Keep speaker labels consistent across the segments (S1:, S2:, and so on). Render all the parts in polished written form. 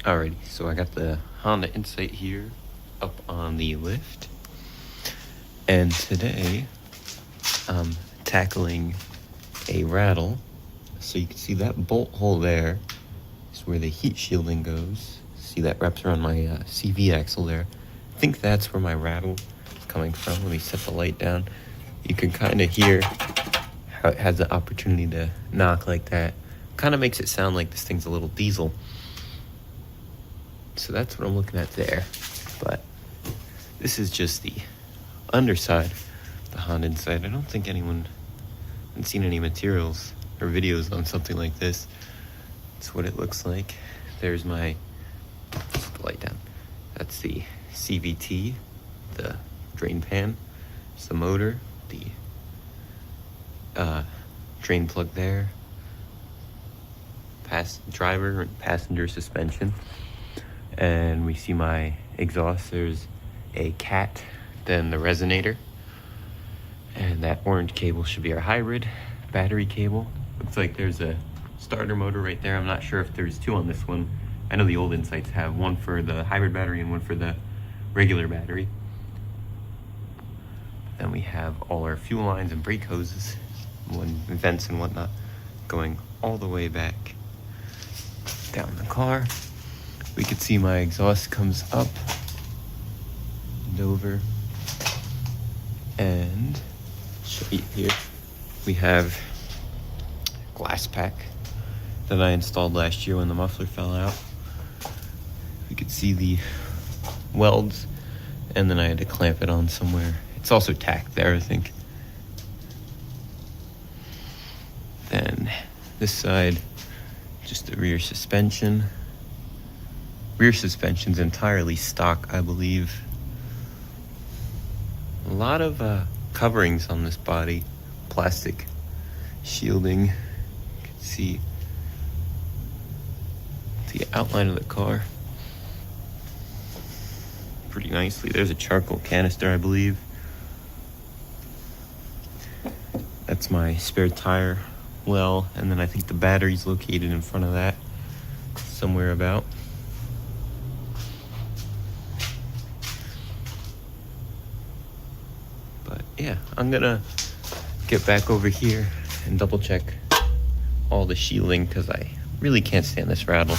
S1: Alrighty, so I got the Honda Insight here up on the lift, and today I'm tackling a Rattle. So you can see that bolt hole there is where the heat shielding goes. See that wraps around my CV axle there. I think that's where my Rattle is coming from. Let me set the light down. You can kind of hear how it has the opportunity to knock like that. Kind of makes it sound like this thing's a little diesel. So that's what I'm looking at there. But this is just the underside, the Honda Insight. I don't think anyone has seen any materials or videos on something like this. That's what it looks like. There's my, put the light down. That's the CVT, the drain pan. There's the motor, the drain plug there. Driver and passenger suspension. And we see my exhaust. There's a cat, then the resonator. And that orange cable should be our hybrid battery cable. Looks like there's a starter motor right there. I'm not sure if there's two on this one. I know the old Insights have one for the hybrid battery and one for the regular battery. Then we have all our fuel lines and brake hoses, vents and whatnot, going all the way back down the car. We could see my exhaust comes up and over, and show you here we have glass pack that I installed last year when the muffler fell out. We could see the welds, and then I had to clamp it on somewhere. It's also tacked there, I think. Then this side, just the rear suspension. Rear suspension's entirely stock, I believe. A lot of coverings on this body, plastic shielding. You can see the outline of the car pretty nicely. There's a charcoal canister, I believe. That's my spare tire well, and then I think the battery's located in front of that somewhere about. But yeah, I'm gonna get back over here and double check all the shielding because I really can't stand this Rattle.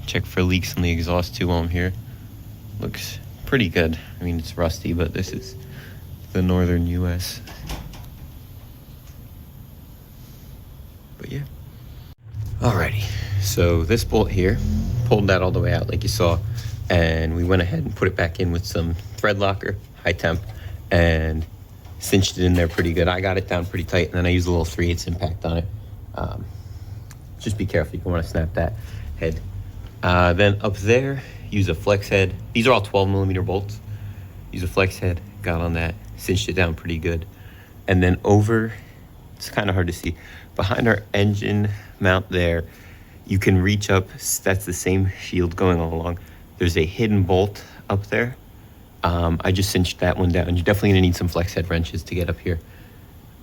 S1: Check for leaks in the exhaust too while I'm here. Looks pretty good. I mean, it's rusty, but this is the northern US. But yeah. Alrighty, so this bolt here, pulled that all the way out like you saw, and we went ahead and put it back in with some thread locker, high temp, and cinched it in there pretty good. I got it down pretty tight, and then I used a little 3/8 impact on it. Just be careful, you don't want to snap that head. Then up there, use a flex head. These are all 12mm bolts. Use a flex head, got on that, cinched it down pretty good. And then over, it's kind of hard to see, behind our engine mount there, you can reach up. That's the same shield going all along. There's a hidden bolt up there. I just cinched that one down. You're definitely gonna need some flex head wrenches to get up here,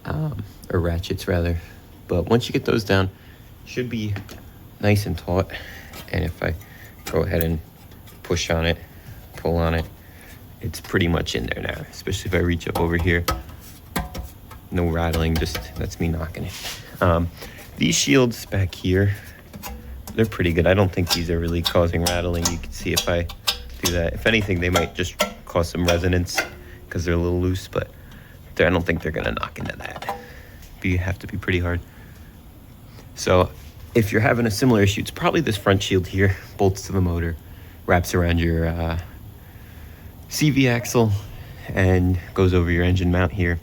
S1: or ratchets rather. But once you get those down, should be nice and taut. And if I go ahead and push on it, pull on it, it's pretty much in there now, especially if I reach up over here. No rattling, just that's me knocking it. These shields back here, they're pretty good. I don't think these are really causing rattling. You can see if I do that. If anything, they might just cause some resonance because they're a little loose, but I don't think they're gonna knock into that. You have to be pretty hard. So if you're having a similar issue, it's probably this front shield here, bolts to the motor, wraps around your CV axle, and goes over your engine mount here.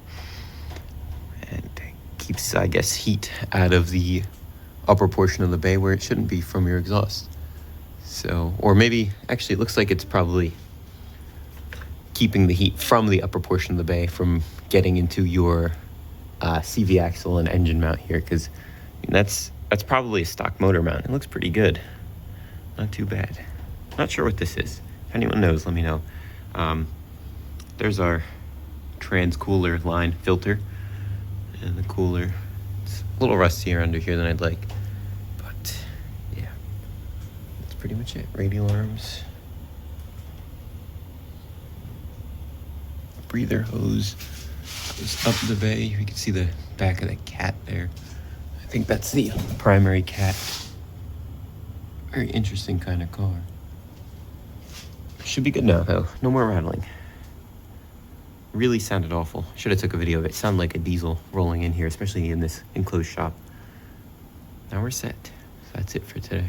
S1: And keeps, I guess, heat out of the upper portion of the bay where it shouldn't be from your exhaust. So, or maybe, actually it looks like it's probably keeping the heat from the upper portion of the bay from getting into your CV axle and engine mount here, because that's probably a stock motor mount. It looks pretty good. Not too bad. Not sure what this is. If anyone knows, let me know. There's our trans cooler line filter. And the cooler. It's a little rustier under here than I'd like. But, yeah. pretty much it. Radial arms. Breather hose goes up the bay. You can see the back of the cat there. I think that's the primary cat. Very interesting kind of car. Should be good now though. No more rattling. Really sounded awful. Should have took a video of it. Sounded like a diesel rolling in here, especially in this enclosed shop. Now we're set. So that's it for today.